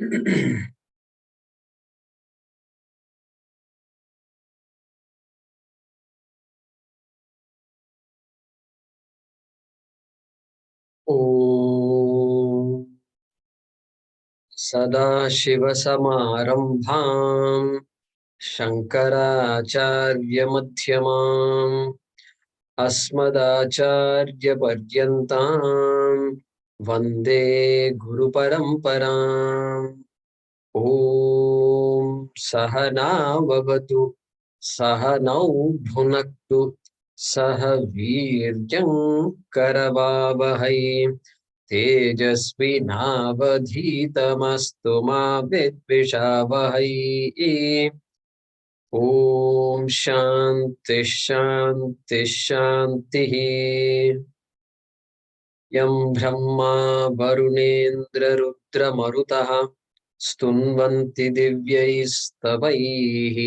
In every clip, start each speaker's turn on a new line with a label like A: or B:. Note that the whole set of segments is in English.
A: ॐ सदाशिवसमारम्भाम् शङ्कराचार्यमध्यमाम् अस्मदाचार्यपर्यन्ताम् वन्दे गुरुपरम्पराम्। ॐ सहनाववतु सहनौ भुनक्तु सह वीर्यं करवावहै तेजस्विनावधीतमस्तु मा विद्विषावहै। ॐ शान्ति शान्ति शान्तिः। यं ब्रह्मा वरुणेन्द्ररुद्रमरुतः स्तुन्वन्ति दिव्यैस्तवैः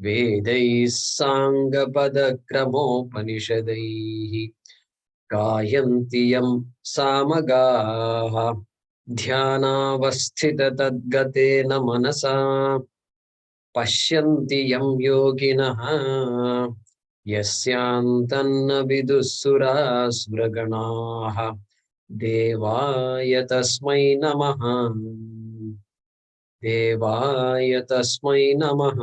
A: वेदैः साङ्गपदक्रमोपनिषदैः गायन्ति यं सामगाः ध्यानावस्थिततद्गतेन मनसा पश्यन्ति यं योगिनः यस्यान्तन्न विदुःसुरासुरगणाः देवाय तस्मै नमः। देवाय तस्मै नमः।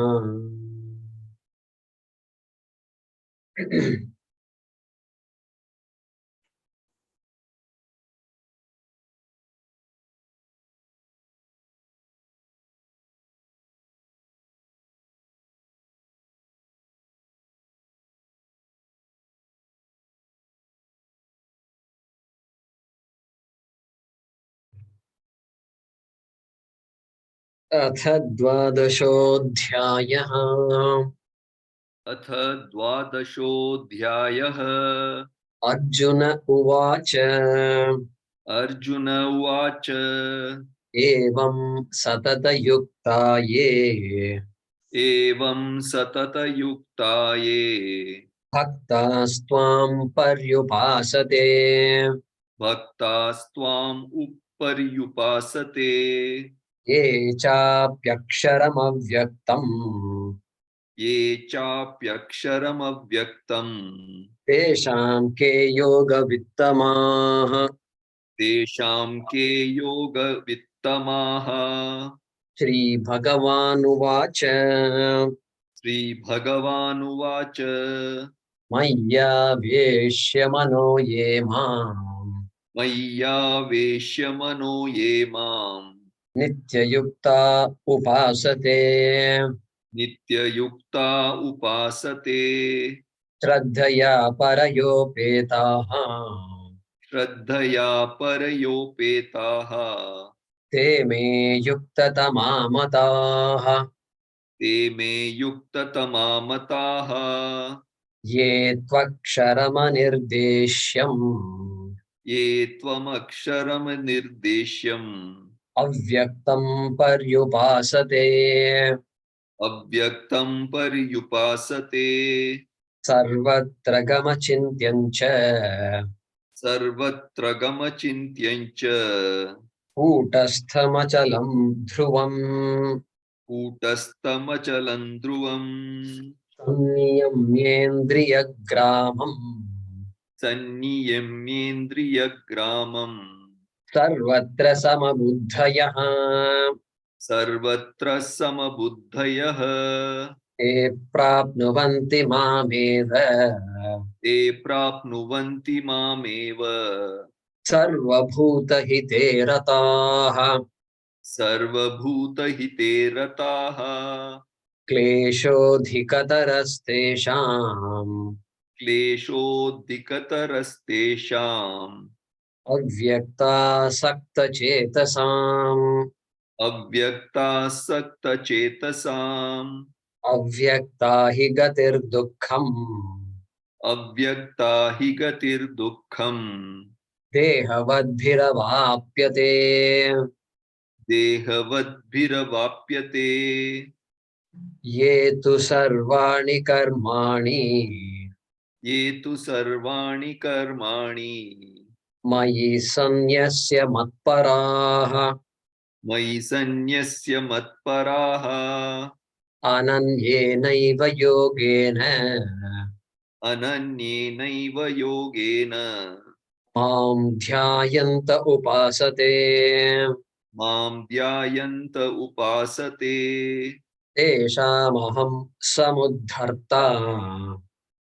A: अथ द्वादशोऽध्यायः।
B: अथ द्वादशोऽध्यायः।
A: अर्जुन उवाच
B: अर्जुन उवाच
A: एवं सततयुक्ता ये
B: एवं सततयुक्ता ये
A: भक्तास्त्वां पर्युपासते
B: भक्तास्त्वाम् पर्युपासते
A: ये चाप्यक्षरमव्यक्तम्
B: ये चाप्यक्षरमव्यक्तम्
A: तेषां के योगवित्तमाः।
B: तेषां के योगवित्तमाः।
A: श्रीभगवानुवाच
B: श्रीभगवानुवाच
A: मय्यावेश्य मनो ये माम्
B: मय्यावेश्य मनो ये माम्
A: नित्ययुक्ता उपासते
B: नित्ययुक्ता उपासते
A: श्रद्धया परयोपेताः
B: श्रद्धया परयोपेताः
A: ते मे युक्ततमा मताः।
B: ते मे युक्ततमा मताः
A: ये त्वक्षरमनिर्देश्यम्
B: ये त्वमक्षरमनिर्देश्यम्
A: अव्यक्तं पर्युपासते
B: अव्यक्तं पर्युपासते
A: सर्वत्र गमचिन्त्यं च
B: सर्वत्र गमचिन्त्यं च
A: कूटस्थमचलं ध्रुवम्
B: कूटस्थमचलं ध्रुवम्
A: संनियम्येन्द्रियग्रामम्
B: सन्नियम्येन्द्रियग्रामम्
A: सर्वत्र समबुद्धयः
B: सर्वत्र समबुद्धयः
A: ते प्राप्नुवन्ति मामेव
B: ते प्राप्नुवन्ति मामेव
A: सर्वभूतहिते रताः
B: सर्वभूतहिते रताः
A: क्लेशोऽधिकतरस्तेषाम्
B: क्लेशोऽधिकतरस्तेषाम्
A: अव्यक्तासक्तचेतसाम्
B: अव्यक्तासक्तचेतसाम्
A: अव्यक्ता हि गतिर्दुःखम्
B: अव्यक्ता हि गतिर्दुःखम्
A: देहवद्भिरवाप्यते
B: देहवद्भिरवाप्यते
A: ये तु सर्वाणि कर्माणि
B: ये तु सर्वाणि कर्माणि
A: मयि सन्न्यस्य मत्पराः
B: मयि सन्न्यस्य मत्पराः
A: अनन्येनैव योगेन
B: अनन्येनैव योगेन
A: मां ध्यायन्त उपासते
B: मां ध्यायन्त उपासते
A: तेषामहं समुद्धर्ता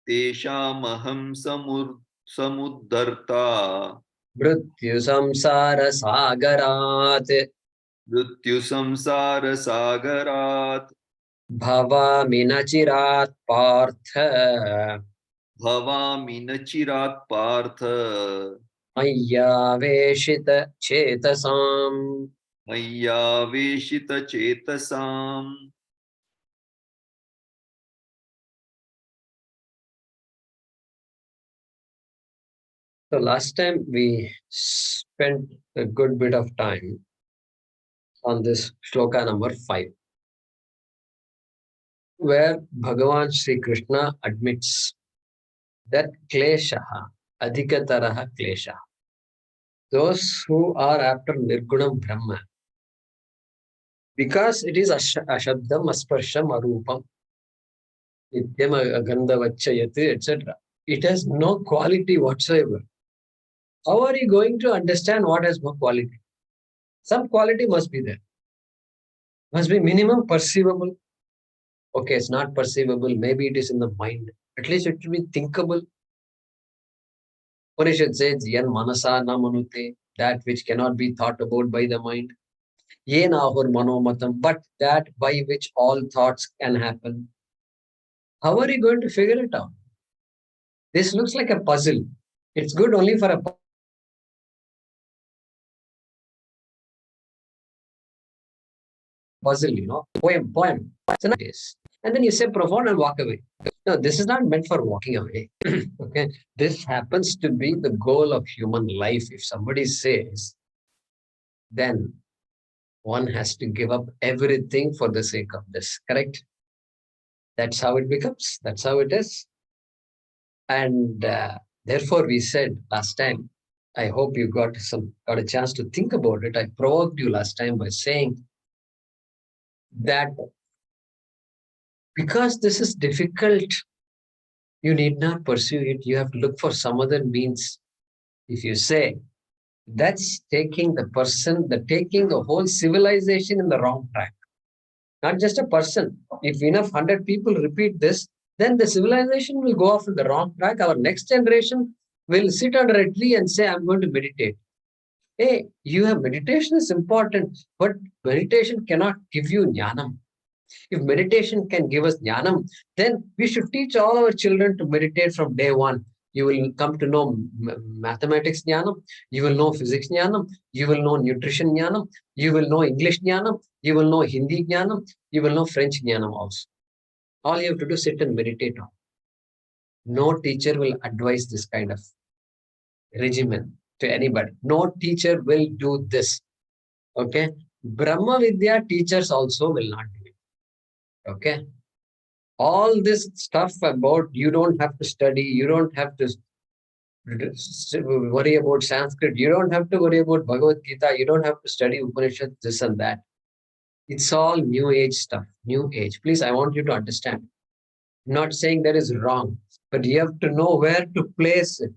B: तेषामहं समुद्धर्ता
A: मृत्युसंसारसागरात्
B: मृत्युसंसारसागरात्
A: भवामि न चिरात् पार्थ
B: भवामि न चिरात् Partha
A: मय्यावेशितचेतसाम्
B: मय्यावेशितचेतसाम्
A: So last time we spent a good bit of time on this shloka number 5, where Bhagavan Sri Krishna admits that kleshaha, adhikataraha klesha, those who are after Nirgunam Brahma, because it is ashabdam, asparsham, arupam, nityam, agandhavachayat, etc. It has no quality whatsoever. How are you going to understand what has no quality? Some quality must be there. Must be minimum perceivable. Okay, it's not perceivable. Maybe it is in the mind. At least it should be thinkable. Upanishad says, yan manasa na manute, that which cannot be thought about by the mind. Yen ahur manomatam, but that by which all thoughts can happen. How are you going to figure it out? This looks like a puzzle. It's good only for a puzzle, poem. So it is. And then you say profound and walk away. No, this is not meant for walking away. Okay. This happens to be the goal of human life. If somebody says, then one has to give up everything for the sake of this. Correct? That's how it becomes. That's how it is. And therefore, we said last time, I hope you got a chance to think about it. I provoked you last time by saying that because this is difficult, you need not pursue it. You have to look for some other means. If you say that's taking the whole civilization in the wrong track. Not just a person. If enough 100 people repeat this, then the civilization will go off in the wrong track. Our next generation will sit under a tree and say, I'm going to meditate. Hey, meditation is important, but meditation cannot give you jnanam. If meditation can give us jnanam, then we should teach all our children to meditate from day one. You will come to know mathematics jnanam, you will know physics jnanam, you will know nutrition jnanam, you will know English jnanam, you will know Hindi jnanam, you will know French jnanam also. All you have to do is sit and meditate on. No teacher will advise this kind of regimen to anybody. No teacher will do this. Okay? Brahma Vidya teachers also will not do it. Okay? All this stuff about you don't have to study, you don't have to worry about Sanskrit, you don't have to worry about Bhagavad Gita, you don't have to study Upanishad, this and that. It's all new age stuff, new age. Please, I want you to understand. I'm not saying that is wrong, but you have to know where to place it.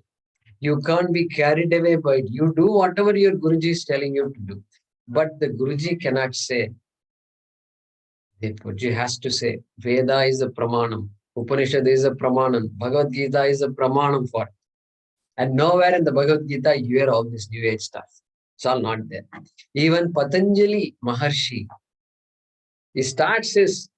A: You can't be carried away by it. You do whatever your Guruji is telling you to do. But the Guruji cannot say. The Guruji has to say, Veda is a pramanam, Upanishad is a pramanam, Bhagavad Gita is a pramanam for it. And nowhere in the Bhagavad Gita you hear all this new age stuff. It's all not there. Even Patanjali Maharshi, he starts his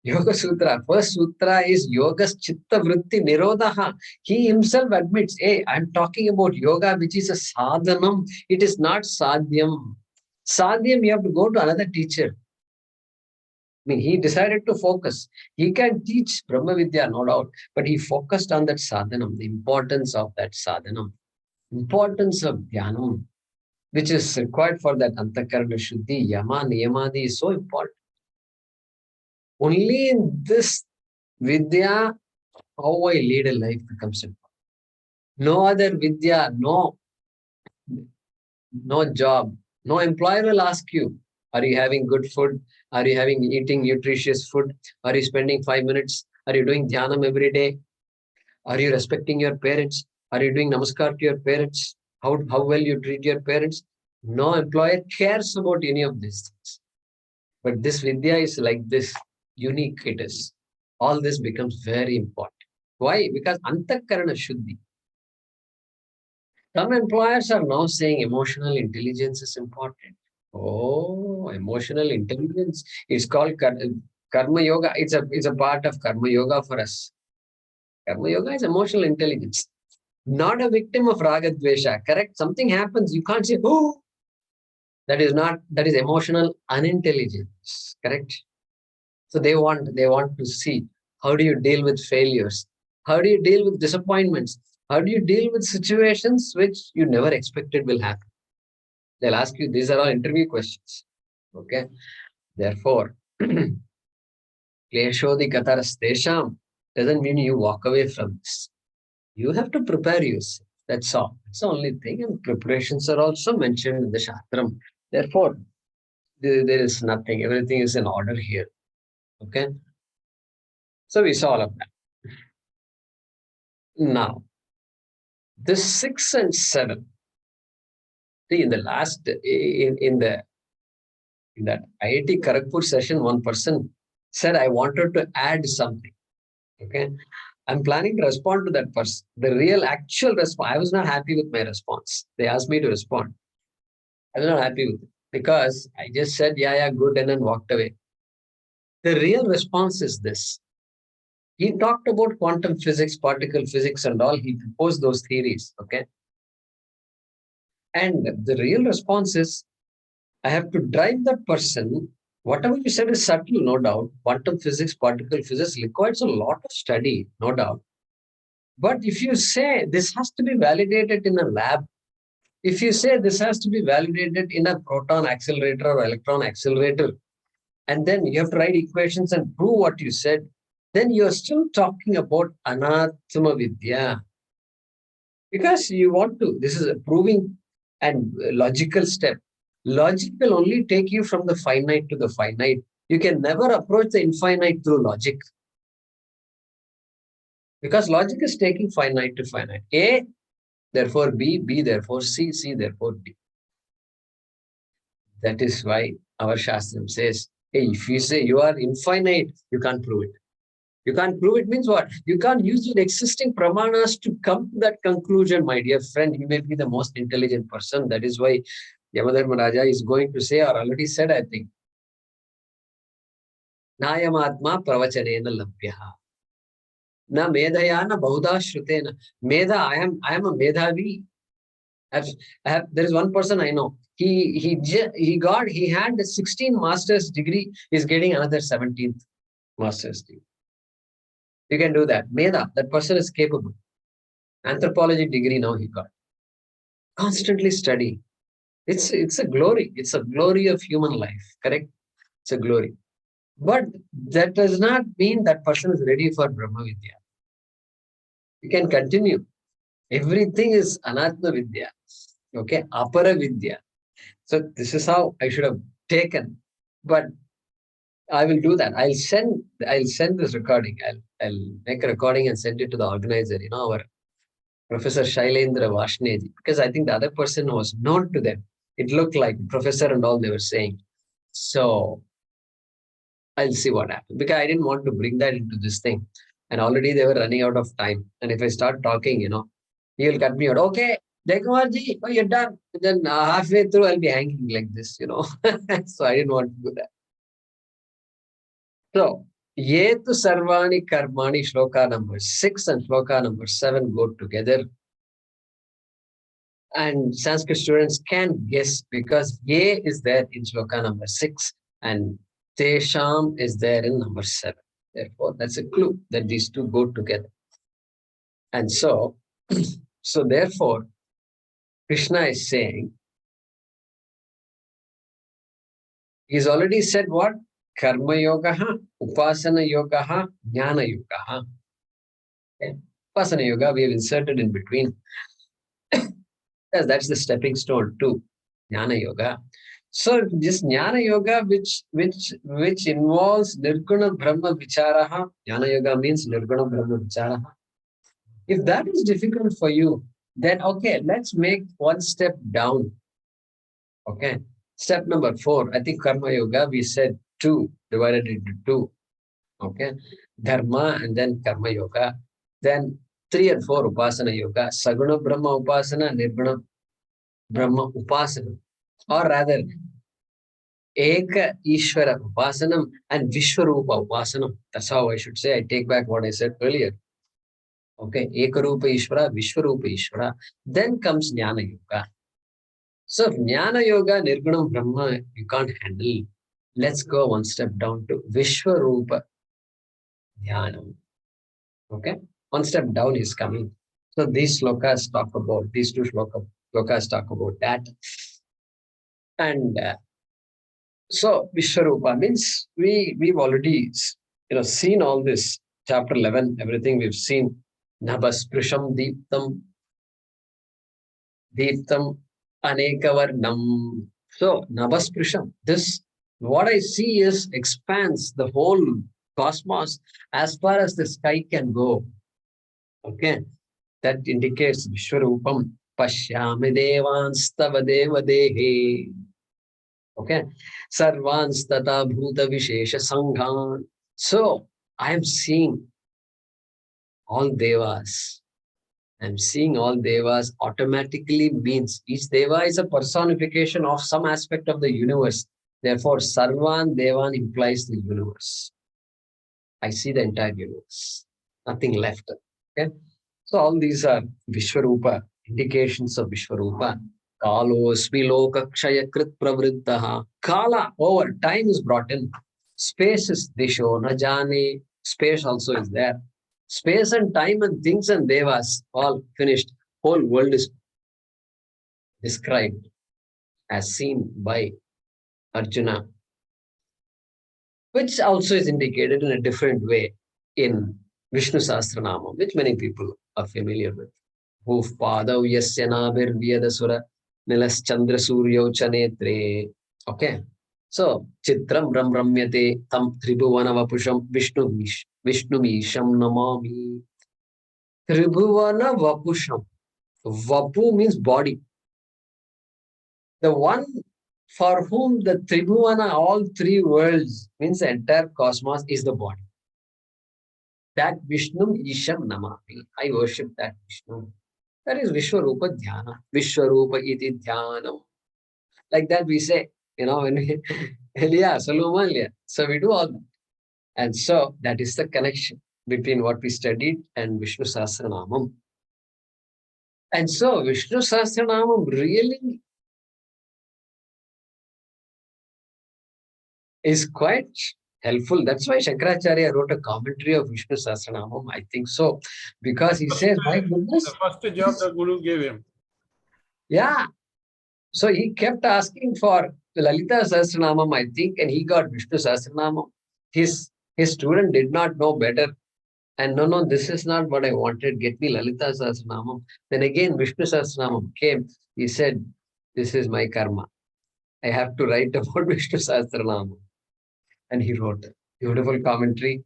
A: Yoga Sutra. First sutra is Yogas Chitta Vritti Nirodha. He himself admits, hey, I'm talking about yoga, which is a sadhanam. It is not sadhyam. Sadhyam, you have to go to another teacher. I mean, he decided to focus. He can teach Brahma Vidya, no doubt, but he focused on that sadhanam, the importance of that sadhanam, importance of dhyanam, which is required for that antakarana shuddhi, yama, niyamadi is so important. Only in this Vidya, how I lead a life becomes important. No other Vidya, no job, No employer will ask you, are you having good food? Are you eating nutritious food? Are you spending 5 minutes? Are you doing dhyanam every day? Are you respecting your parents? Are you doing namaskar to your parents? How well you treat your parents? No employer cares about any of these things. But this Vidya is like this, unique it is. All this becomes very important. Why? Because Antakarana Shuddhi. Some employers are now saying emotional intelligence is important. Oh, emotional intelligence. It's called Karma Yoga. It's a part of Karma Yoga for us. Karma Yoga is emotional intelligence. Not a victim of Raga Dvesha. Correct? Something happens. You can't say, oh, that is emotional unintelligence. Correct? So they want to see how do you deal with failures? How do you deal with disappointments? How do you deal with situations which you never expected will happen? They'll ask you, these are all interview questions. Okay. Therefore, Kleshodi Kataras Tesham doesn't mean you walk away from this. You have to prepare yourself. That's all. It's the only thing. And preparations are also mentioned in the Shastram. Therefore, there is nothing. Everything is in order here. Okay. So we saw all of that. Now, this 6 and 7. See, in the last in that IIT Kharagpur session, one person said I wanted to add something. Okay. I'm planning to respond to that person. The real actual response, I was not happy with my response. They asked me to respond. I was not happy with it because I just said, yeah, good, and then walked away. The real response is this. He talked about quantum physics, particle physics, and all. He proposed those theories. Okay. And the real response is I have to drive that person. Whatever you said is subtle, no doubt. Quantum physics, particle physics requires a lot of study, no doubt. But if you say this has to be validated in a lab, if you say this has to be validated in a proton accelerator or electron accelerator, and then you have to write equations and prove what you said, then you're still talking about Anatma Vidya. Because you want to, this is a proving and logical step. Logic will only take you from the finite to the finite. You can never approach the infinite through logic. Because logic is taking finite to finite. A, therefore B, B, therefore C, C, therefore D. That is why our Shastram says, hey, if you say you are infinite, you can't prove it. You can't prove it means what? You can't use your existing pramanas to come to that conclusion, my dear friend. You may be the most intelligent person. That is why Yamadharma Raja is going to say, or already said, I think, Nayamatma pravachanena labhyaha. Na medhaya na bahuda shrutena. Medha, I am a medhavi. There is one person I know. He had 16 master's degree. He's getting another 17th master's degree. You can do that. Medha, that person is capable. Anthropology degree now he got. Constantly study. It's a glory. It's a glory of human life. Correct? It's a glory. But that does not mean that person is ready for Brahma Vidya. You can continue. Everything is Anatma Vidya. Okay? Apara Vidya. So this is how I should have taken. But I will do that. I'll send this recording. I'll make a recording and send it to the organizer, our Professor Shailendra Vashneji, because I think the other person was known to them. It looked like professor and all they were saying. So I'll see what happens because I didn't want to bring that into this thing. And already they were running out of time. And if I start talking, he'll cut me out. Okay, Degumarji, oh, you're done. And then halfway through, I'll be hanging like this, So I didn't want to do that. So, Yetu Sarvani Karmani Shloka number 6 and Shloka number 7 go together. And Sanskrit students can guess because Ye is there in Shloka number 6 and Tesham is there in number 7. Therefore, that's a clue that these two go together. And so therefore, Krishna is saying, he's already said what? Karma Yogaha, Upasana Yogaha, Jnana Yogaha. Okay. Upasana Yoga we have inserted in between. Yes, that's the stepping stone too. Jnana Yoga. So this Jnana Yoga, which involves Nirguna Brahma Vicharaha, Jnana Yoga means Nirguna Brahma Vicharaha. If that is difficult for you, then okay, let's make one step down. Okay. Step number 4, I think Karma Yoga, we said 2, divided into 2. Okay. Dharma and then Karma Yoga. Then 3 and 4, Upasana Yoga. Saguna Brahma Upasana, Nirguna Brahma Upasana. Or rather, Eka Ishvara Upasanam and Vishwarupa Upasanam. That's how I should say. I take back what I said earlier. Okay. Ekarupa Ishvara, Vishwarupa Ishvara. Then comes Jnana Yoga. So Jnana Yoga, Nirgunam Brahma, you can't handle. Let's go one step down to Vishwarupa Dhyanam. Okay? One step down is coming. So these slokas talk about, these two slokas talk about that. And so Vishwarupa means we've already seen all this. Chapter 11, everything we've seen. Nabhasprisham Deeptam Anekavarnam. So Nabhasprisham, this what I see is expands the whole cosmos as far as the sky can go. Okay. That indicates Vishwarupam Pashyami Devanstava Devadehe. Okay. Sarvans Tata Bhuta Vishesha Sanghan. So I am seeing all devas. I'm seeing all devas automatically means each deva is a personification of some aspect of the universe. Therefore, Sarvan Devan implies the universe. I see the entire universe. Nothing left. Okay. So all these are Vishwarupa, indications of Vishwarupa. Kalo Smiloka Kshayakrit Pravrittaha. Kala, over time is brought in. Space is Disho, Najane. Space also is there. Space and time and things and devas all finished. Whole world is described as seen by Arjuna, which also is indicated in a different way in Vishnu Sahasranama, which many people are familiar with. Hoof Padav Yasyanabir Vyadasura Nilas Chandra Suryo Chanetre. Okay. So Chitram Ram Ramyate Tam Tribhuvana Vapusham Vishnu Misham Namami. Tribhuvana Vapusham. Vapu means body. The one for whom the Tribhuvana, all three worlds, means the entire cosmos, is the body. That Vishnu Isham Namami. I worship that Vishnu. That is Vishwarupa Dhyana. Vishwarupa iti Dhyanam. Like that we say, when we, yeah, Solomon, so we do all that. And so that is the connection between what we studied and Vishnu Sahasranamam. And so Vishnu Sahasranamam really is quite helpful. That's why Shankaracharya wrote a commentary of Vishnu Sahasranamam. I think so. Because he says, my goodness.
C: The first job the Guru gave him.
A: Yeah. So he kept asking for Lalita Sahasranamam, I think, and he got Vishnu Sahasranamam. His student did not know better. And no, this is not what I wanted. Get me Lalita Sahasranamam. Then again, Vishnu Sahasranamam came. He said, this is my karma. I have to write about Vishnu Sahasranamam. And he wrote a beautiful commentary.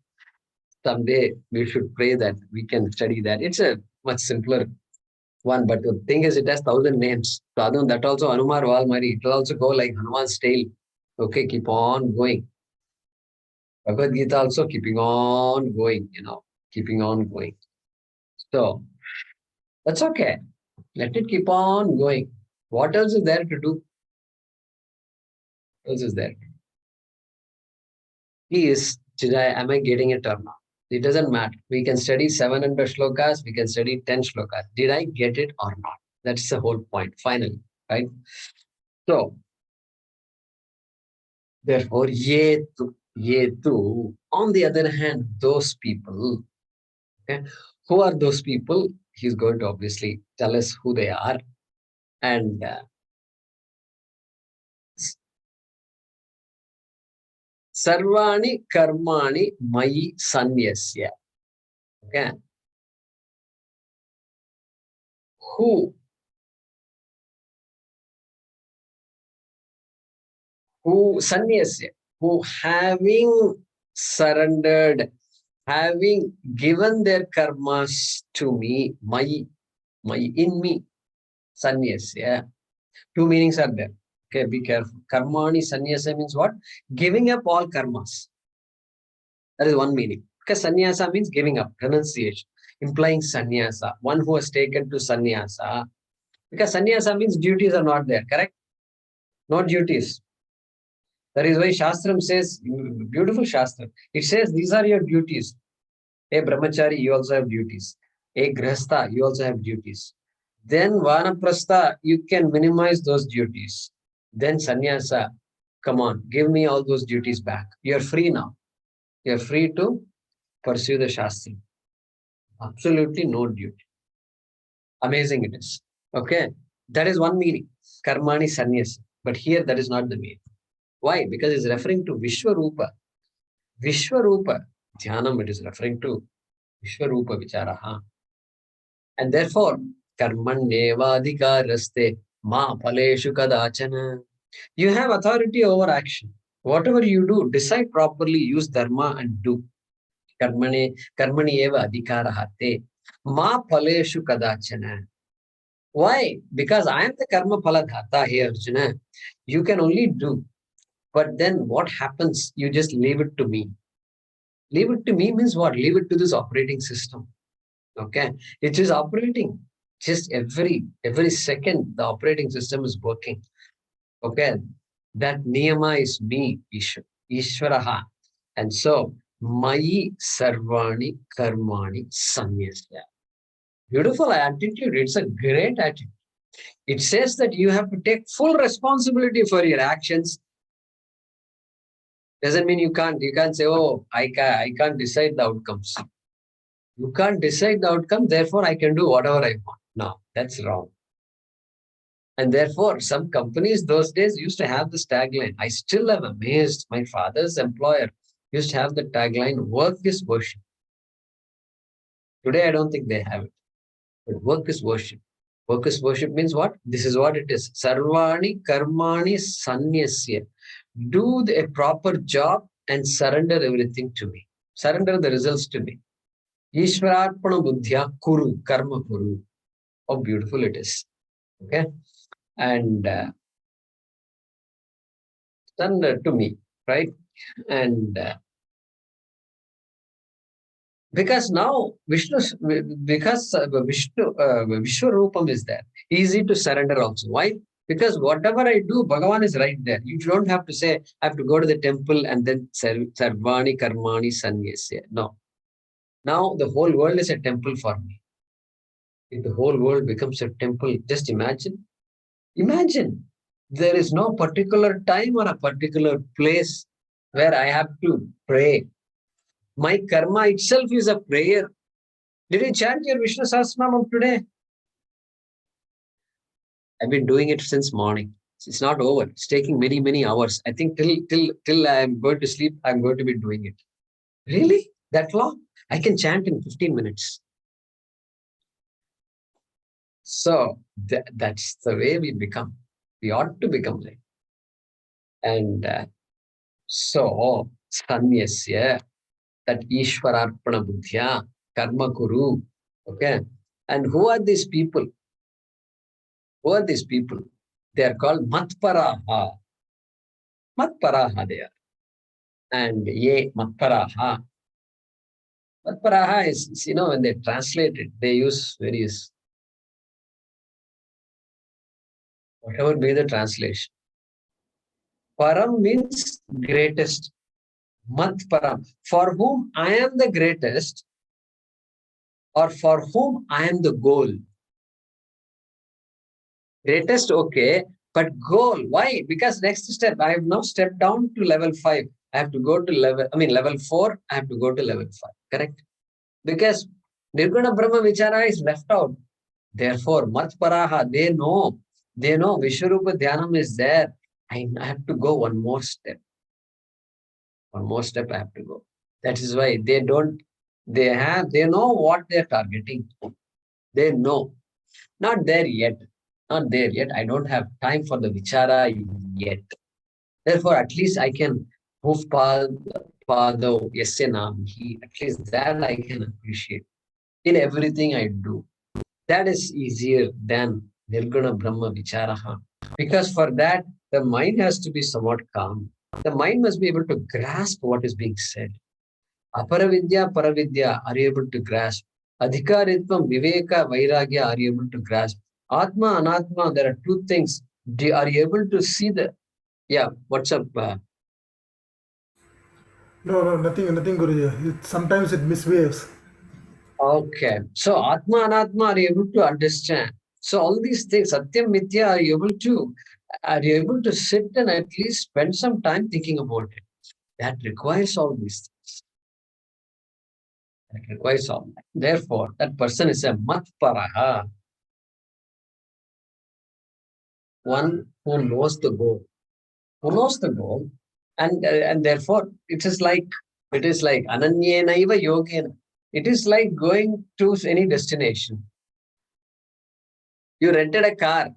A: Someday we should pray that we can study that. It's a much simpler one, but the thing is, it has 1,000 names. So that also Hanumar Valmari, it will also go like Hanuman's tail. Okay, keep on going. Bhagavad Gita also keeping on going, keeping on going. So that's okay. Let it keep on going. What else is there to do? What else is there? Please, am I getting it or not? It doesn't matter. We can study 700 shlokas, we can study 10 shlokas. Did I get it or not? That's the whole point, finally, right? So, therefore, yetu, on the other hand, those people, okay, who are those people? He's going to obviously tell us who they are. And Sarvani Karmani Mayi Sanyasya. Okay. Who who sannyasya, who having surrendered, having given their karmas to me, my in me, sannyasya. Two meanings are there. Okay, be careful. Karmani sannyasa means what? Giving up all karmas. That is one meaning. Because sannyasa means giving up, renunciation, implying sannyasa, one who has taken to sannyasa. Because sannyasa means duties are not there, correct? Not duties. That is why Shastram says, beautiful Shastram, it says these are your duties. A brahmachari, you also have duties. A grihastha, you also have duties. Then vanaprastha, you can minimize those duties. Then sannyasa, come on, give me all those duties back. You're free now. You're free to pursue the Shastram. Absolutely no duty. Amazing it is. Okay. That is one meaning. Karmani sannyasa. But here that is not the meaning. Why? Because it's referring to Vishwarupa. Vishwarupa. Dhyanam it is referring to Vishwarupa Vicharaha. And therefore, karmanyevadhikaraste ma paleshu kadachana. You have authority over action. Whatever you do, decide properly, use dharma and do. Karmani eva adhikarahate ma paleshu kadachana. Why? Because I am the karma phaladhata here, Arjuna. You can only do. But then what happens? You just leave it to me. Leave it to me means what? Leave it to this operating system. Okay. It is operating. Just every second, the operating system is working. Okay. That niyama is me, Ishvaraha. And so, Mayi Sarvani Karmani Samyasya. Beautiful attitude. It's a great attitude. It says that you have to take full responsibility for your actions. Doesn't mean you can't say, oh, I can't decide the outcomes. You can't decide the outcome, therefore I can do whatever I want. No, that's wrong. And therefore, some companies those days used to have this tagline. I still am amazed. My father's employer used to have the tagline, work is worship. Today, I don't think they have it. But work is worship. Work is worship means what? This is what it is. Sarvani karmani sanyasya. Do a proper job and surrender everything to me. Surrender the results to me. Ishvararpana buddhya kuru, karma kuru. How beautiful it is. Okay. And surrender to me, right? And because now Vishnu, because Vishwarupam is there, easy to surrender also. Why? Because whatever I do, Bhagavan is right there. You don't have to say, I have to go to the temple and then Sarvani Karmani Sanyasya. No. Now the whole world is a temple for me. If the whole world becomes a temple, just imagine. Imagine there is no particular time or a particular place where I have to pray. My karma itself is a prayer. Did you chant your Vishnu Sahasranamam today? I've been doing it since morning. It's not over. It's taking many, many hours. I think till I'm going to sleep, I'm going to be doing it. Really? That long? I can chant in 15 minutes. So that's the way we become. We ought to become like. And so, Sanyasya, that Ishwararpana Buddhya, Karma Kuru. Okay. And who are these people? Who are these people? They are called Matparaha. Matparaha they are. And Ye Matparaha. Matparaha is, when they translate it, they use various, whatever be the translation. Param means greatest. Matparam. For whom I am the greatest, or for whom I am the goal. Greatest, okay, but goal. Why? Because next step, I have now stepped down to level 5. I have to go to level 4, I have to go to level 5. Correct? Because Nirguna Brahma Vichara is left out. Therefore, Matparaha, they know Vishwarupa Dhyanam is there. I have to go one more step. One more step I have to go. That is why they know what they're targeting. They know. Not there yet. Not there yet. I don't have time for the Vichara yet. Therefore, at least I can move Pado, Yasenam, he, at least that I can appreciate in everything I do. That is easier than Nirguna Brahma Vicharaha. Because for that, the mind has to be somewhat calm. The mind must be able to grasp what is being said. Aparavidya, Paravidya, are you able to grasp? Adhikaritvam, Viveka, Vairagya, are you able to grasp? Atma, Anatma, there are two things. Are you able to see the, yeah, what's up?
D: No, nothing, Guruji. Sometimes it misbehaves.
A: Okay. So Atma, Anatma, are you able to understand? So all these things, Satyam, Mithya, are you able to sit and at least spend some time thinking about it? That requires all these things. That requires all that. Therefore, that person is a matparaha, one who knows the goal. Who knows the goal, and therefore it is like ananyenaiva yogena. It is like going to any destination. You rented a car.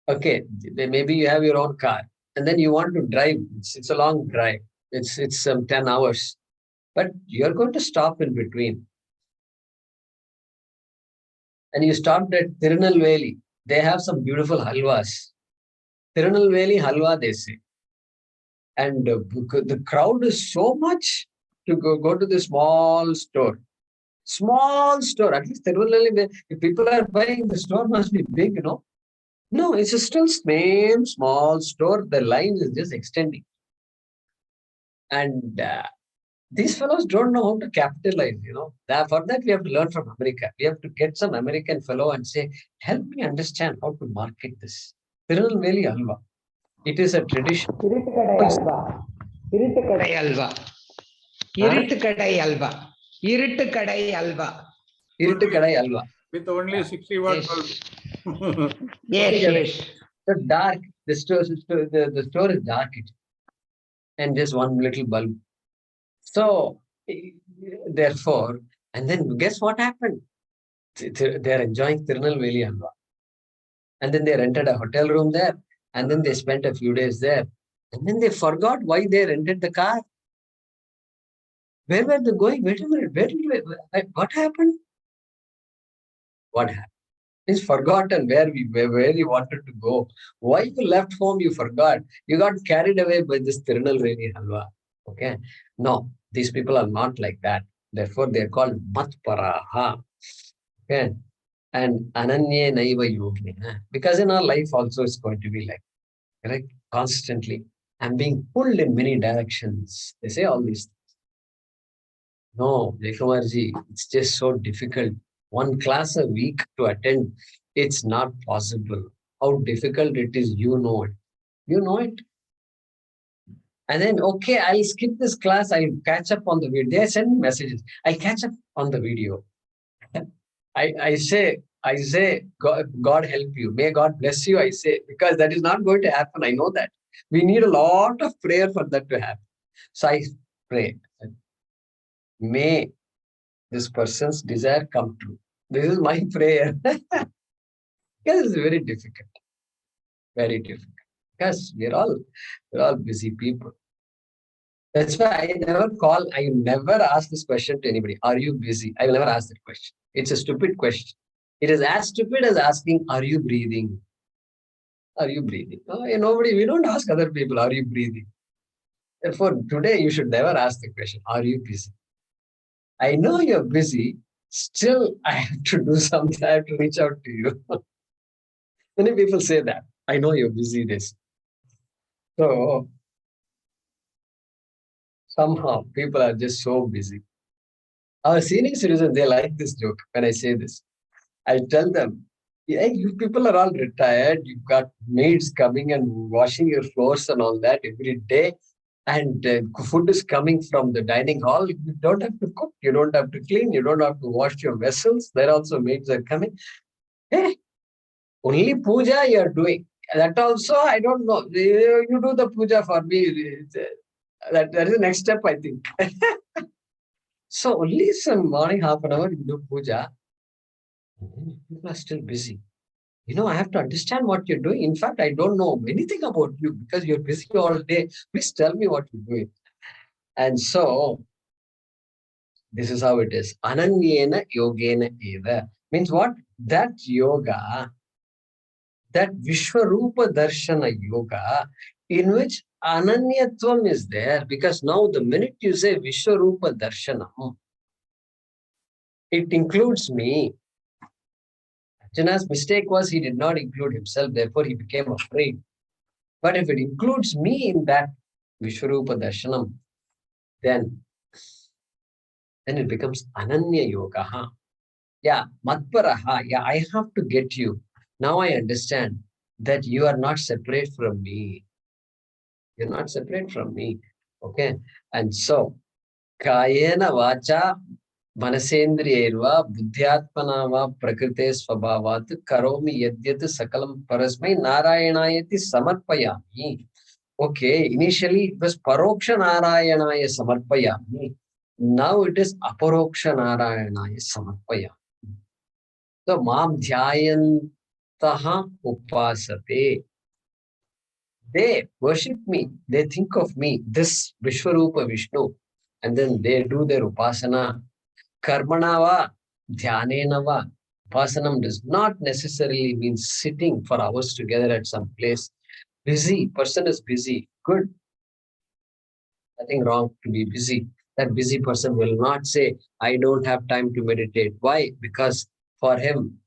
A: Okay, maybe you have your own car, and then you want to drive. It's a long drive. It's 10 hours, but you're going to stop in between. And you stopped at Tirunelveli. They have some beautiful halwas. Tirunelveli halwa, they say. And the crowd is so much to go to the small store. Small store. At least Tirunelveli, if people are buying, the store must be big, you know. No, it's still same small store. The line is just extending. And these fellows don't know how to capitalize, you know. For that, we have to learn from America. We have to get some American fellow and say, help me understand how to market this. Tirunelveli halwa. It is a tradition.
E: Iruttukadai halwa Iruttukadai halwa Iruttukadai halwa Iruttukadai halwa
A: Irtukadai halwa.
C: With only 60 watt
E: Yes.
C: bulb.
E: Yes, yes.
A: So dark. The store is dark, and just one little bulb. So therefore, and then guess what happened? They are enjoying Tirunelveli halwa. And then they rented a hotel room there, and then they spent a few days there. And then they forgot why they rented the car. Where were they going? Wait a minute. What happened? What happened? It's forgotten where you wanted to go. Why you left home, you forgot. You got carried away by this Tirunelveli halwa. Okay. No, these people are not like that. Therefore, they are called matparaha. Okay. And ananye naiva yogi. Because in our life also it's going to be like, correct? Constantly. I'm being pulled in many directions. They say all these things. No, Jaykumarji, it's just so difficult. One class a week to attend, it's not possible. How difficult it is, you know it. You know it. And then, okay, I'll skip this class. I'll catch up on the video. They send messages. I'll catch up on the video. I say, God help you. May God bless you, I say, because that is not going to happen. I know that. We need a lot of prayer for that to happen. So I pray. May this person's desire come true. This is my prayer. Because it's very difficult. Very difficult. Because we're all busy people. That's why I never ask this question to anybody. Are you busy? I will never ask that question. It's a stupid question. It is as stupid as asking, are you breathing? Are you breathing? Oh, we don't ask other people, are you breathing? Therefore, today you should never ask the question, are you busy? I know you're busy. Still, I have to do something. I have to reach out to you. Many people say that. I know you're busy this. So, somehow people are just so busy. Our senior citizens, they like this joke when I say this. I tell them, yeah, you people are all retired. You've got maids coming and washing your floors and all that every day. And food is coming from the dining hall. You don't have to cook. You don't have to clean. You don't have to wash your vessels. There also maids are coming. Hey, only puja you are doing. That also, I don't know. You do the puja for me. That is the next step, I think. So only some morning half an hour you do puja. People are still busy. I have to understand what you're doing. In fact, I don't know anything about you because you're busy all day. Please tell me what you're doing. And so, this is how it is. Ananyena yogena eva. Means what? That yoga, that Vishwarupa Darshana yoga, in which Ananyatvam is there, because now the minute you say Vishwarupa Darshanam, it includes me. Arjuna's mistake was he did not include himself, therefore he became afraid. But if it includes me in that Vishwarupa Darshanam, then it becomes Ananya Yoga. Yeah, Matparaha. Yeah, I have to get you. Now I understand that you are not separate from me. You're not separate from me. Okay. And so, Kayena Vacha Manasendriyerva Buddhyatmana va Prakrite Svabhavat Karomi Yadyat Sakalam Parasmai Narayanayati Samarpayami. Okay, initially it was Paroksha Narayanaya Samarpayami. Now it is Aparoksha Narayanaya Samarpayami. So, Mam Dhyayantaha Upasate. They worship me, they think of me, this Vishwarupa Vishnu, and then they do their upasana. Karmanava, Dhyanenava. Upasanam does not necessarily mean sitting for hours together at some place. Busy, person is busy. Good. Nothing wrong to be busy. That busy person will not say, I don't have time to meditate. Why? Because for him,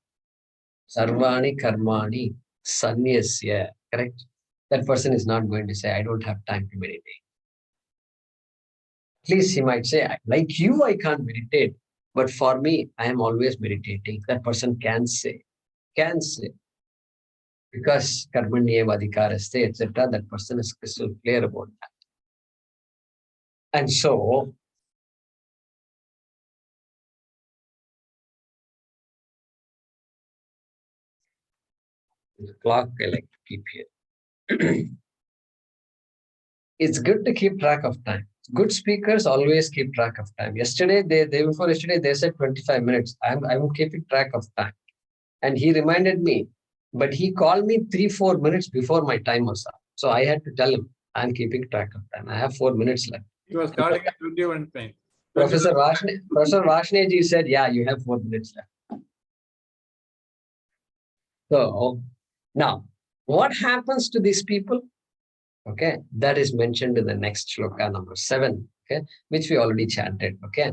A: Sarvani Karmani Sanyasya. Correct? That person is not going to say, I don't have time to meditate. At least he might say, like you, I can't meditate. But for me, I am always meditating. That person can say. Because karmanyeva adhikaraste, etc., that person is crystal clear about that. And so, the clock I like to keep here. It's good to keep track of time. Good speakers always keep track of time. Yesterday, day before yesterday, they said 25 minutes. I'm keeping track of time. And he reminded me, but he called me 3-4 minutes before my time was up. So I had to tell him, I'm keeping track of time. I have 4 minutes left.
C: He was calling at 21 time.
A: Professor Vashneji said, yeah, you have 4 minutes left. So now, what happens to these people? Okay, that is mentioned in the next shloka number 7, okay, which we already chanted, okay.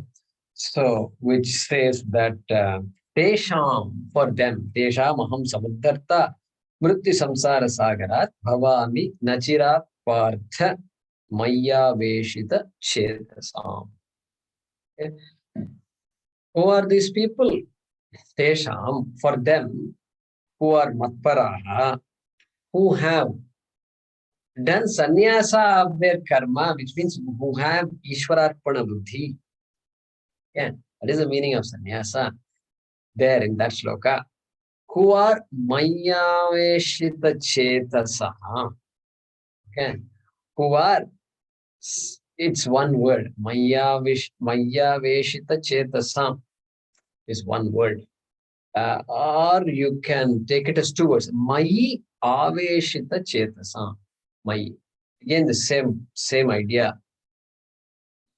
A: So, which says that Tesham, for them, Tesham aham samudharta mritti samsara sagarat bhavami nachirat partha maya veshita chetasam. Okay. Who are these people? Tesham, for them, who are matparaha, who have done sannyasa of their karma, which means who have Ishwararpana buddhi. Yeah, that is the meaning of sannyasa there in that shloka. Who are mayaveshita chetasaha. Okay, who are, it's one word, mayaveshita chetasam is one word. Or you can take it as 2 words. Mayi aveshita chetasam. Mayi. Again, the same idea.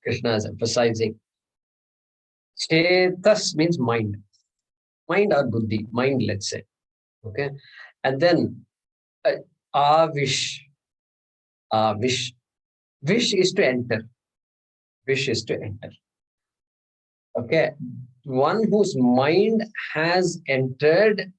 A: Krishna is emphasizing. Chetas means mind. Mind or buddhi. Mind, let's say. Okay. And then avish. Avish. Wish is to enter. Wish is to enter. Okay. One whose mind has entered.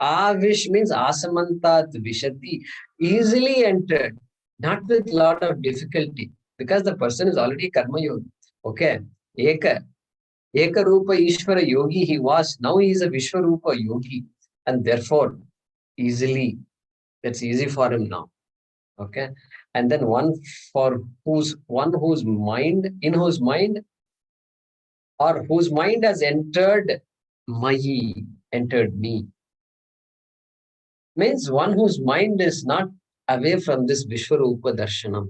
A: Avish means asamantat vishati. Easily entered. Not with a lot of difficulty. Because the person is already karma yogi. Okay. Eka Rupa Ishvara Yogi he was. Now he is a Vishwarupa Yogi. And therefore, easily, that's easy for him now. Okay. And then one whose mind, in whose mind, or whose mind has entered Mayi, entered me. Means one whose mind is not away from this Vishwarupa Darshanam.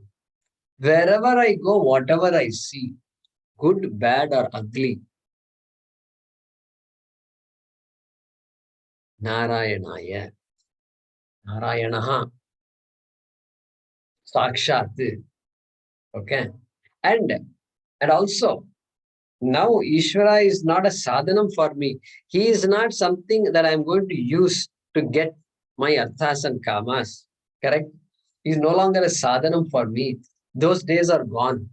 A: Wherever I go, whatever I see, good, bad, or ugly, Narayanaya. Narayanaha. Sakshat. Okay. And also, now Ishvara is not a sadhanam for me. He is not something that I'm going to use to get my arthas and kamas. Correct? He is no longer a sadhanam for me. Those days are gone.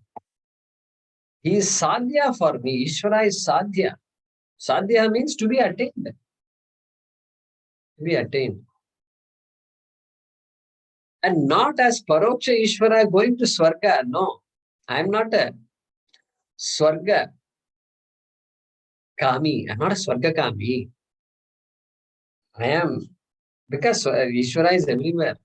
A: He is sadhya for me. Ishvara is sadhya. Sadhya means to be attained. To be attained. And not as Paroksha Ishvara going to Swarga. No, I am not a Swarga Kami. I am not a Swarga Kami. I am, because Ishvara is everywhere.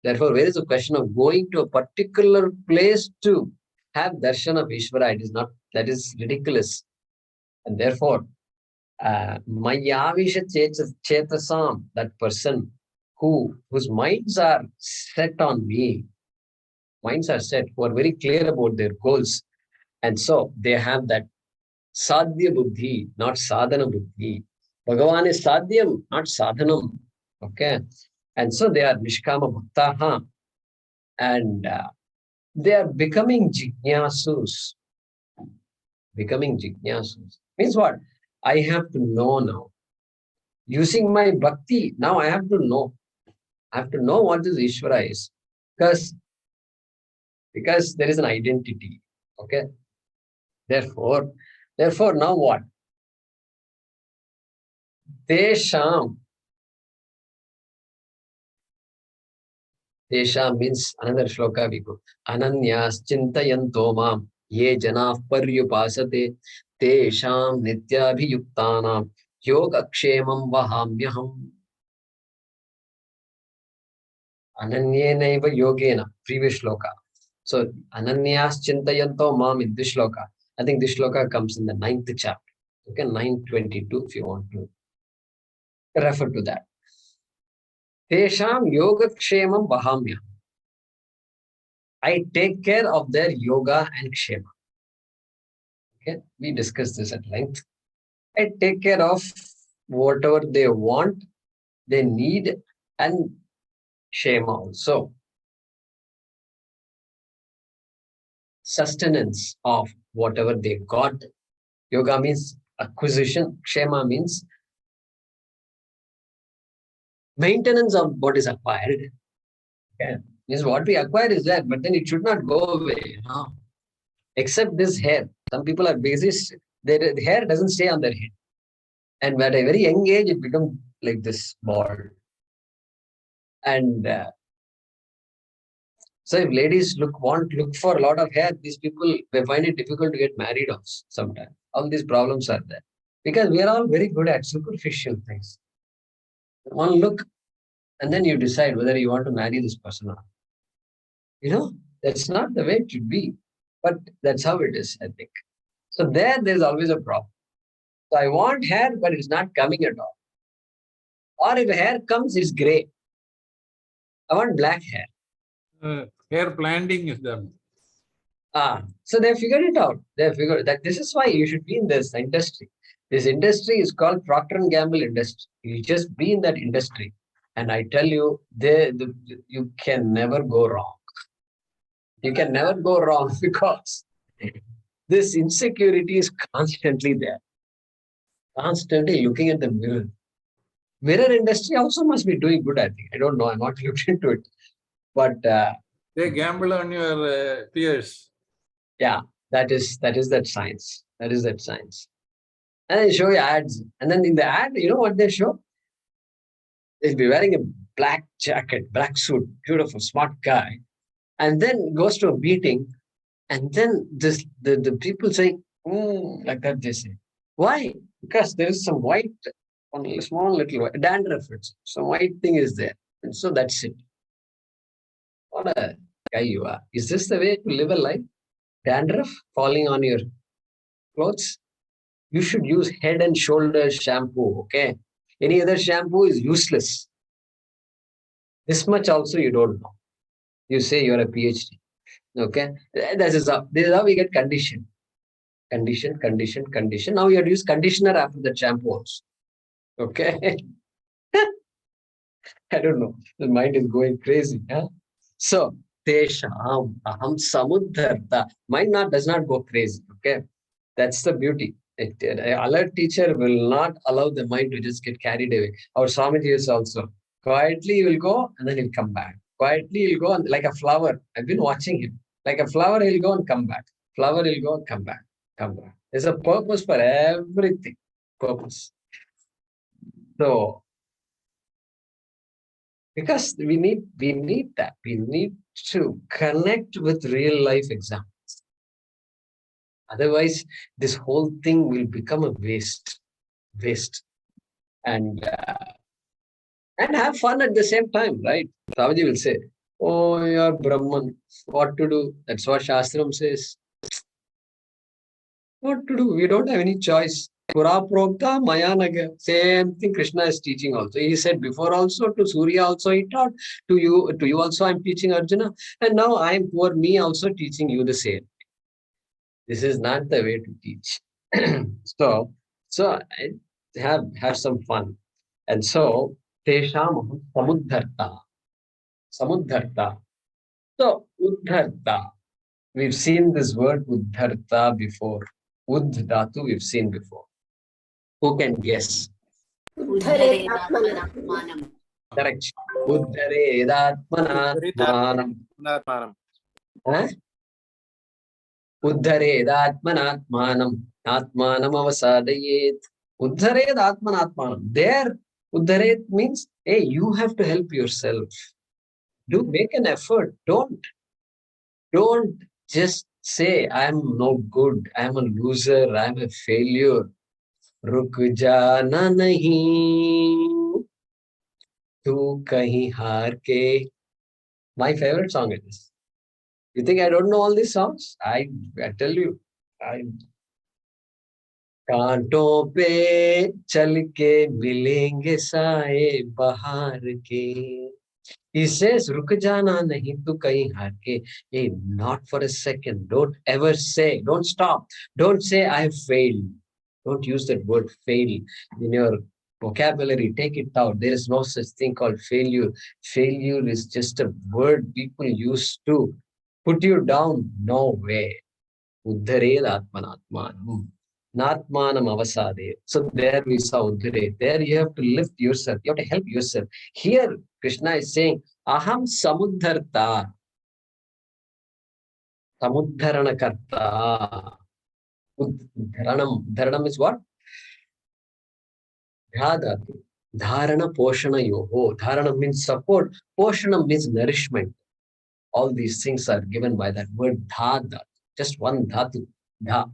A: Therefore, where is the question of going to a particular place to have darshan of Ishvara? It is not, that is ridiculous. And therefore, Mayavisha Chetasam, that person whose minds are set on me, minds are set, who are very clear about their goals. And so they have that sadhya buddhi, not sadhana buddhi. Bhagavan is sadhyam, not sadhanam. Okay. And so they are nishkama bhaktaha. And they are becoming jignasus. Becoming jignasus. Means what? I have to know now. Using my bhakti, now I have to know. I have to know what this Ishvara is. Because there is an identity. Okay. Therefore, now what? Tesham. Tesham means another shloka we go. Ananyas chintayanto mam ye janah paryupasate tesham nityabhiyuktanam yogakshemam vahamyaham. Ananyenaiva yogena, previous shloka. So Ananyas Chintayanto Mam in this shloka. I think this shloka comes in the 9th chapter. Okay, 922 if you want to refer to that. Tesham Yogakshemam Vahamya. I take care of their yoga and kshema. Okay, we discussed this at length. I take care of whatever they want, they need, and kshema also. Sustenance of whatever they got. Yoga means acquisition. Kshema means maintenance of what is acquired. Okay. Means what we acquire is there, but then it should not go away. No. Except this hair. Some people are busy. The hair doesn't stay on their head. And at a very young age, it becomes like this bald. And so if ladies look for a lot of hair, these people, they find it difficult to get married also sometimes. All these problems are there. Because we are all very good at superficial things. One look, and then you decide whether you want to marry this person or not. You know, that's not the way it should be. But that's how it is, I think. So there's always a problem. So I want hair, but it's not coming at all. Or if hair comes, it's gray. I want black hair.
C: Hair planting is done.
A: So they figured it out. They figured that this is why you should be in this industry. This industry is called Procter & Gamble industry. You just be in that industry. And I tell you, you can never go wrong. You can never go wrong because this insecurity is constantly there. Constantly looking at the mirror. Mirror industry also must be doing good, I think. I don't know. I'm not looked into it. But
C: they gamble on your peers.
A: Yeah, that is that science. That is that science. And they show you ads. And then in the ad, you know what they show? They'll be wearing a black jacket, black suit, beautiful, smart guy. And then goes to a meeting. And then the people say, like that they say. Why? Because there is some white, one small little dandruff. Some white thing is there. And so that's it. What a guy you are. Is this the way to live a life? Dandruff falling on your clothes? You should use Head and Shoulders shampoo, okay? Any other shampoo is useless. This much also you don't know. You say you're a PhD, okay? This is how we get conditioned. Condition. Now you have to use conditioner after the shampoo also, okay? I don't know. The mind is going crazy. Huh? So, Tesham Aham Samudharta. Mind does not go crazy. Okay. That's the beauty. An alert teacher will not allow the mind to just get carried away. Our Swamiji is also. Quietly he will go and then he'll come back. Quietly he'll go and like a flower. I've been watching him. Like a flower, he'll go and come back. Flower, he'll go and come back. Come back. There's a purpose for everything. Purpose. So because we need that. We need to connect with real life examples. Otherwise, this whole thing will become a waste. And have fun at the same time, right? Ravaji will say, oh, you're Brahman, what to do? That's what Shastram says. What to do? We don't have any choice. Pura prokta mayanaga. Same thing Krishna is teaching also. He said before also, to Surya also he taught, to you also I'm teaching Arjuna, and now I'm for me also teaching you the same. This is not the way to teach. so have some fun. And so Tesham Samudharta. Samudharta. So Uddharta. We've seen this word Uddharta before. Uddhatu we've seen before. Who can guess?
F: Uddharetmatmanatmanam.
A: Correct. Uddharedatmanatmanam. Huh? Uddharedatmanatmanam. Atmanam avasadayet. Uddharedatmanatmanam. There, Uddharet means, hey, you have to help yourself. Do make an effort. Don't just say, I'm no good, I'm a loser, I'm a failure. Ruk jana nahi, tu kahin haar ke. My favorite song is this. You think I don't know all these songs? I tell you. कांटों पे चल के मिलेंगे साए बहार के. He says, रुक जाना नहीं तो कहीं हार के. Hey, not for a second. Don't ever say, don't stop. Don't say, I have failed. Don't use that word fail in your vocabulary. Take it out. There is no such thing called failure. Failure is just a word people use to put you down. No way. Uddhared atmanatmanam. Natmanam avasade. So there we saw Uddhared. There you have to lift yourself. You have to help yourself. Here, Krishna is saying, Aham samudharta. Samudharanakarta. Dharanam is what? Dhadatu. Dharana poshana yoho. Dharana means support. Poshana means nourishment. All these things are given by that word dhadatu. Just one dhatu. Dha.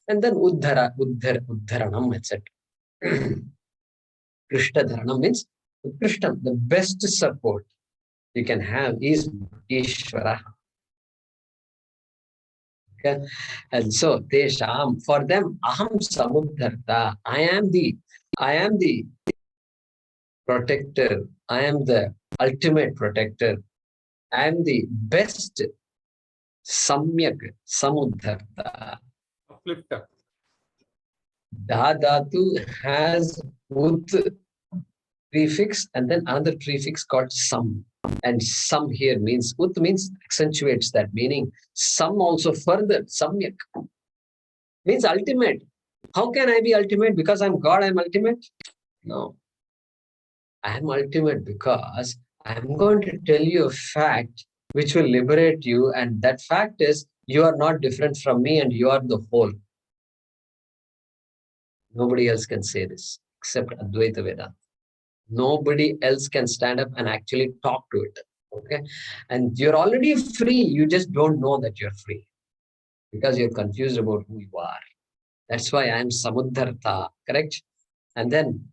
A: And then uddharanam, etc. Krishna dharanam means Krishna, the best support you can have is Ishvara. Okay? And so Tesham, for them, Aham Samudharta. I am the protector. I am the ultimate protector. I am the best Samyak Samudharta.
C: Uplifter.
A: Dhatu has Ud prefix and then another prefix called Sam. And Sam here means, Ut means accentuates that meaning. Sam also further, Samyak means ultimate. How can I be ultimate? Because I'm God, I'm ultimate? No. I am ultimate because I'm going to tell you a fact which will liberate you, and that fact is you are not different from me and you are the whole. Nobody else can say this except Advaita Vedanta. Nobody else can stand up and actually talk to it. Okay? And you're already free. You just don't know that you're free because you're confused about who you are. That's why I am Samudharta. Correct? And then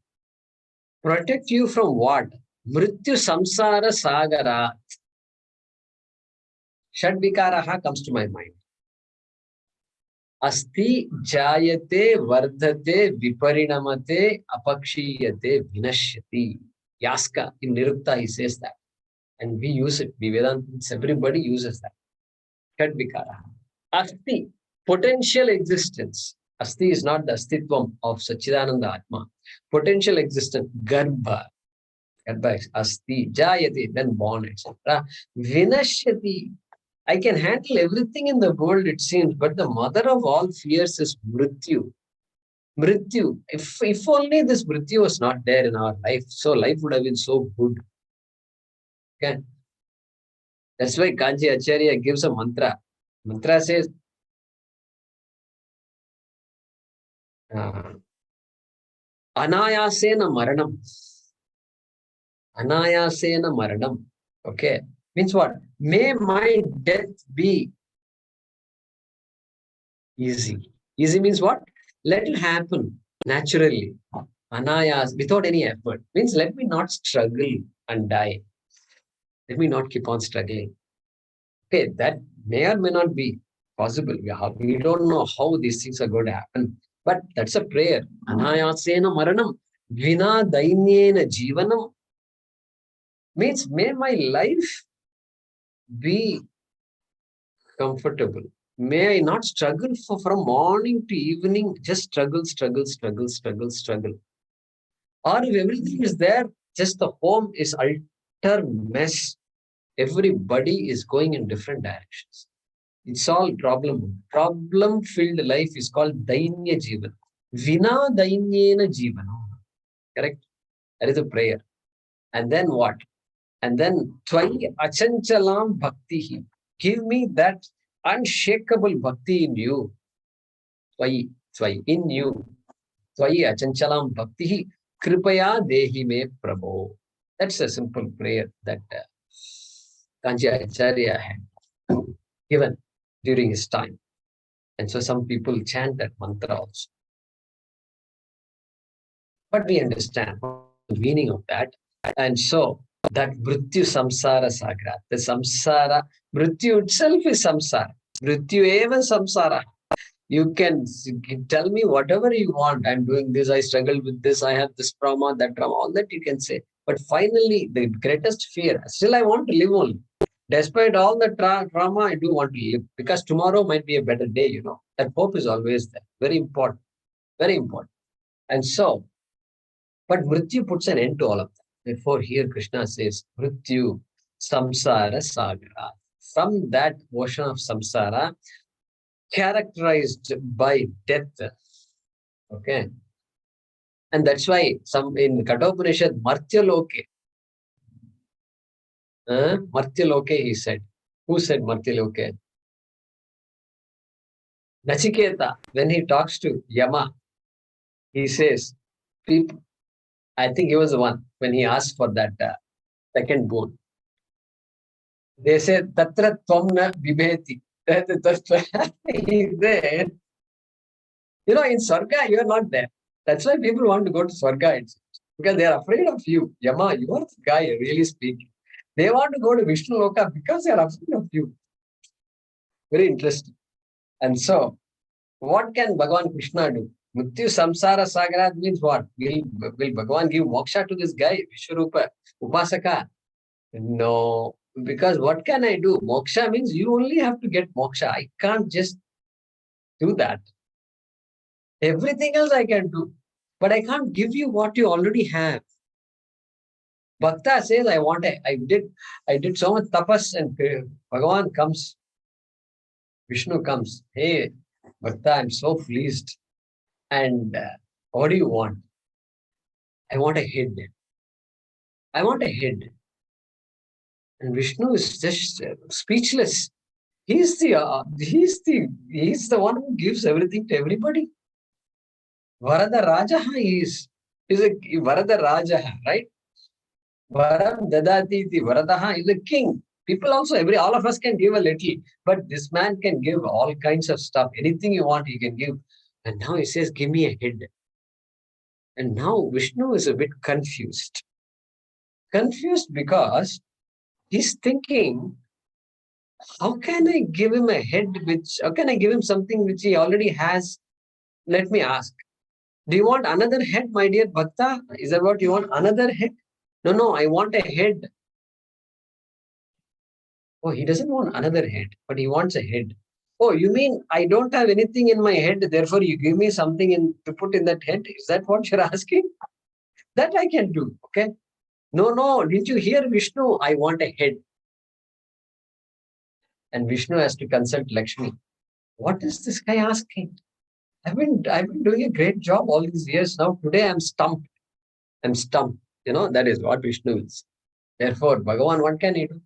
A: protect you from what? Mrityu samsara sagara. Shadvikaraha comes to my mind. Asti jayate vardhate viparinamate apakshiyate vinashyati. Yaska, in Nirukta, he says that. And we use it. We Vedantins, everybody uses that. Shadvikaraha. Asti, potential existence. Asti is not the astitvam of Sachidananda Atma. Potential existence, Garbha. Asti, jayati, then born, etc. Vinashyati. I can handle everything in the world, it seems, but the mother of all fears is Mrityu. Mrityu. If only this Mrityu was not there in our life, so life would have been so good. Okay. That's why Kanji Acharya gives a mantra. Mantra says, Anayasena Maranam. Anayasena Maranam. Okay. Means what? May my death be easy. Easy means what? Let it happen naturally. Anayas, without any effort. Means let me not struggle and die. Let me not keep on struggling. Okay, that may or may not be possible. We don't know how these things are going to happen. But that's a prayer. Anayasena Maranam. Vina Dainyena Jivanam. Means may my life be comfortable. May I not struggle from morning to evening, just struggle, struggle, struggle, struggle, struggle. Or if everything is there, just the home is utter mess. Everybody is going in different directions. It's all problem. Problem-filled life is called Dainya Jivan. Vina Dainyena Jivana. Correct? That is a prayer. And then what? And then Tvai Achanchalam Bhaktihi. Give me that unshakable bhakti in you. Tvai, in you. Tvai Achanchalam Bhaktihi. Kripaya Dehi Me Prabho. That's a simple prayer that Kanji Acharya had given during his time. And so some people chant that mantra also. But we understand the meaning of that. And so that Mrityu Samsara Sagra, the Samsara, Mrityu itself is Samsara. Mrityu eva Samsara. You can tell me whatever you want. I'm doing this, I struggle with this, I have this trauma, that trauma, all that you can say. But finally, the greatest fear, still I want to live only. Despite all the trauma, I do want to live because tomorrow might be a better day, you know. That hope is always there. Very important. Very important. And so, but Mrityu puts an end to all of that. Therefore, here Krishna says, Mrityu Samsara Sagara. From that ocean of samsara, characterized by death. Okay. And that's why some in Kathopanishad, Martyaloke. Martyaloke, he said. Who said Martyaloke? Nachiketa, when he talks to Yama, he says, people, I think he was the one when he asked for that second boon. They said, Tatra Tvamna Vibheti. He said, you know, in Swarga, you are not there. That's why people want to go to Swarga, because they are afraid of you. Yama, you are the guy, really speaking. They want to go to Vishnu Loka because they are afraid of you. Very interesting. And so, what can Bhagavan Krishna do? Mrityu Samsara Sagarat means what? Will Bhagavan give moksha to this guy, Vishwarupa, Upasaka? No, because what can I do? Moksha means you only have to get moksha. I can't just do that. Everything else I can do, but I can't give you what you already have. Bhakta says, I did so much tapas, and Bhagavan comes, Vishnu comes. Hey, Bhakta, I'm so pleased. And what do you want? I want a head. I want a head. And Vishnu is just speechless. He's the one who gives everything to everybody. Varada Rajaha is a Varada Rajaha, right? Varam Dadati Varadaha is a king. People also, all of us can give a little, but this man can give all kinds of stuff. Anything you want, he can give. And now he says, give me a head. And now Vishnu is a bit confused. Confused because he's thinking, how can I give him a head how can I give him something which he already has? Let me ask. Do you want another head, my dear Bhakta? Is that what you want? Another head? No, I want a head. Oh, he doesn't want another head, but he wants a head. Oh, you mean I don't have anything in my head, therefore you give me something to put in that head? Is that what you're asking? That I can do, okay? No, didn't you hear Vishnu? I want a head. And Vishnu has to consult Lakshmi. What is this guy asking? I've been doing a great job all these years. Now today I'm stumped. That is what Vishnu is. Therefore, Bhagavan, what can he do?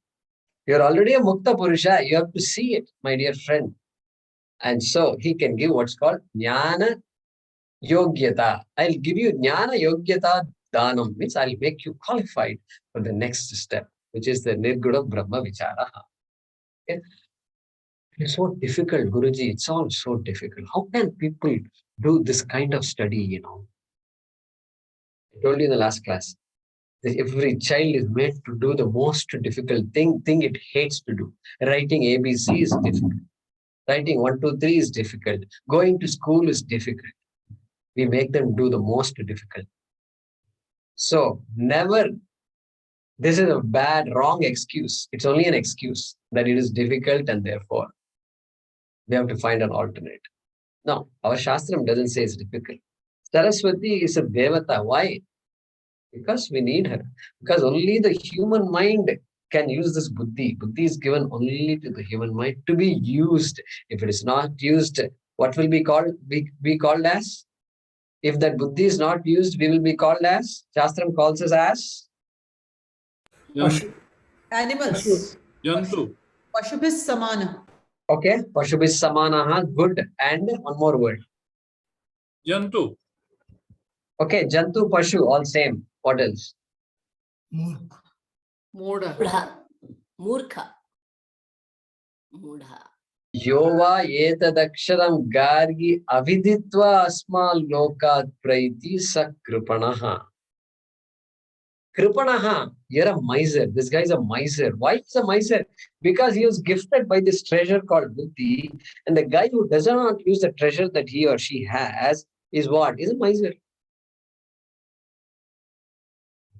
A: You're already a Mukta Purusha. You have to see it, my dear friend. And so he can give what's called Jnana Yogyata. I'll give you Jnana Yogyata Dhanam, means I'll make you qualified for the next step, which is the Nirguna Brahma Vichara. Okay? It's so difficult, Guruji. It's all so difficult. How can people do this kind of study, I told you in the last class, that every child is made to do the most difficult thing it hates to do. Writing ABC is difficult. Writing 1, 2, 3 is difficult. Going to school is difficult. We make them do the most difficult. So never, this is a bad, wrong excuse. It's only an excuse that it is difficult and therefore we have to find an alternate. No, our Shastram doesn't say it's difficult. Saraswati is a Devata. Why? Because we need her. Because only the human mind can use this buddhi. Buddhi is given only to the human mind to be used. If it is not used, what will be called? Be called as? If that buddhi is not used, we will be called as? Shastram calls us as?
C: Jantu.
F: Animals.
C: Jantu.
F: Pashubhis samana.
A: Okay, Pashubhis samanaha, good. And one more word.
C: Jantu.
A: Okay, Jantu, Pashu, all same. What else?
F: Moda.
G: Murkha. Mudha.
A: Yova etadaksharam gargi aviditva asma lokat praiti sa kripanaha. Kripanaha, you're a miser. This guy is a miser. Why is a miser? Because he was gifted by this treasure called buddhi. And the guy who does not use the treasure that he or she has is what? Is a miser.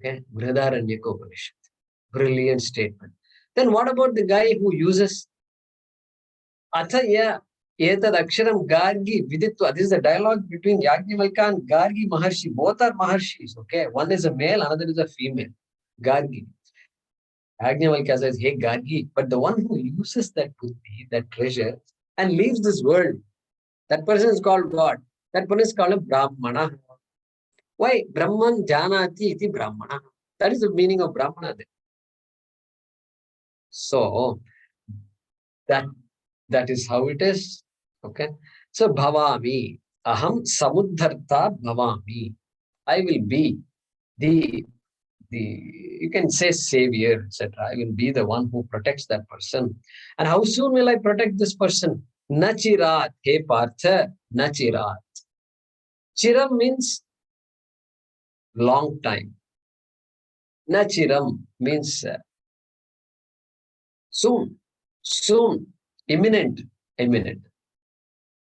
A: Okay, Brihadaranyaka. Brilliant statement. Then what about the guy who uses Adhyaya etad aksharam gargi viditva? This is the dialogue between Yajnavalkya and Gargi Maharshi. Both are Maharshis. Okay, one is a male, another is a female. Gargi. Yajnavalkya says, hey Gargi, but the one who uses that buddhi, that treasure, and leaves this world, that person is called God. That person is called a Brahmana. Why? Brahman janati iti Brahmana. That is the meaning of Brahmana. So that is how it is. Okay. So bhavami. Aham samudharta bhavami. I will be the you can say savior, etc. I will be the one who protects that person. And how soon will I protect this person? Nachirat. Hey Partha, Nachirat. Chiram means long time. Nachiram means soon, imminent. Imminent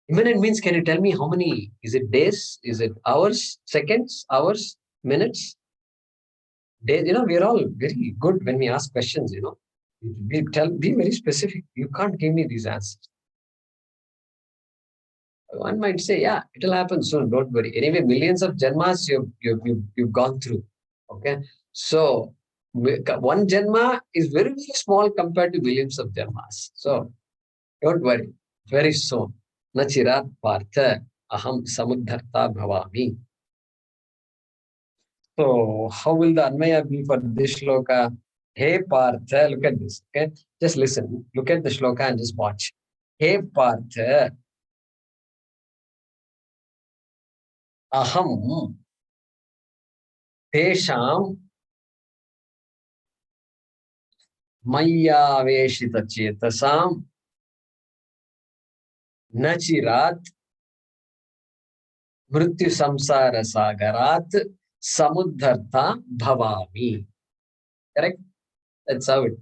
A: means, can you tell me how many? Is it days? Is it hours? Seconds? Hours? Minutes? Days? We are all very good when we ask questions, be very specific. You can't give me these answers. One might say, yeah, it'll happen soon. Don't worry. Anyway, millions of janmas you've gone through. Okay. So one janma is very, very small compared to millions of janmas. So don't worry. Very soon. Nachirat partha aham samudharta bhavami. So how will the Anvaya be for this shloka? Hey Partha, look at this. Okay. Just listen. Look at the shloka and just watch. Hey Partha, aham tesham mayyaveshita chetasam nachirat mrityu samsara sagarat samudharta bhavami. Correct? That's how it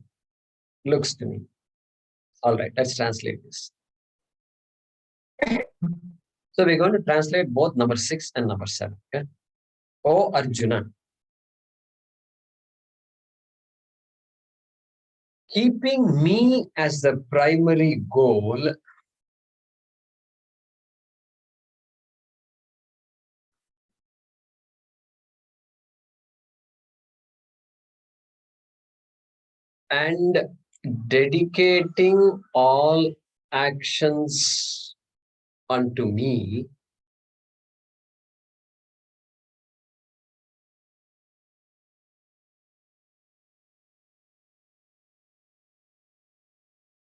A: looks to me. All right, let's translate this. So we're going to translate both number 6 and number 7. Okay? O Arjuna, keeping me as the primary goal, and dedicating all actions unto me,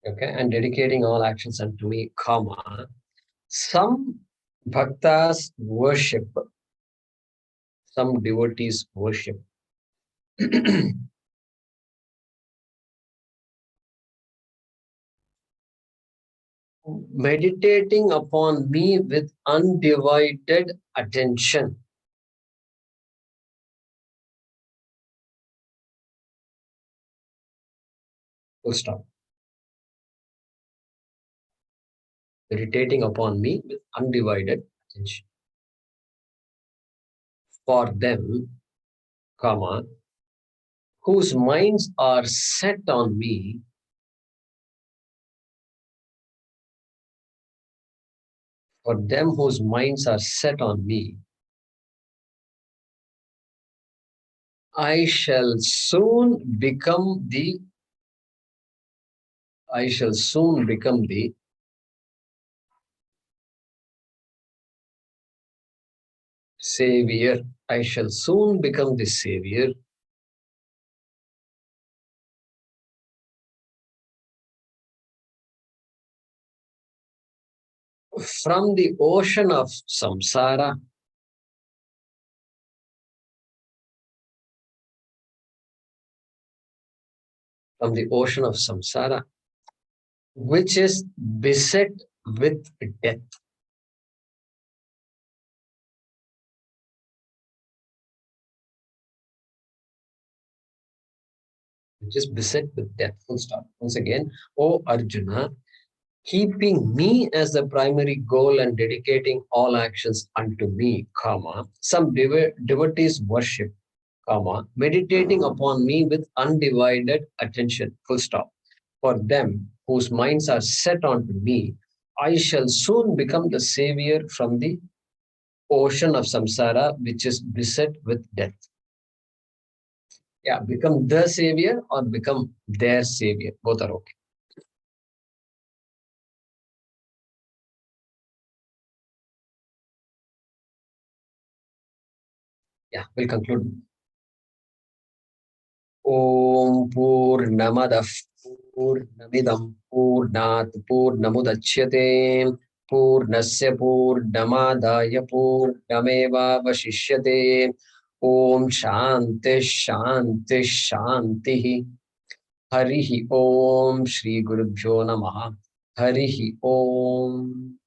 A: okay, and dedicating all actions unto me, comma, some bhaktas worship, some devotees worship. Meditating upon me with undivided attention. Full stop. Meditating upon me with undivided attention. For them, comma, whose minds are set on me, for them whose minds are set on me, I shall soon become the savior. I shall soon become the savior from the ocean of samsara, which is beset with death. Which is beset with death. Full stop. Once again, O Arjuna, keeping me as the primary goal and dedicating all actions unto me, comma, some devotees worship, comma, meditating upon me with undivided attention, full stop. For them whose minds are set onto me, I shall soon become the savior from the ocean of samsara, which is beset with death. Yeah, become the savior or become their savior. Both are okay. Yeah, we'll conclude. Om Purnamadah Purnamidam Purnat Purnamudachyate Purnasya Purnamadaya Purnameva Vashishyate. Om Shanti Shanti Shanti. Harihi Om Shri Gurubhyo Namaha. Harihi Om.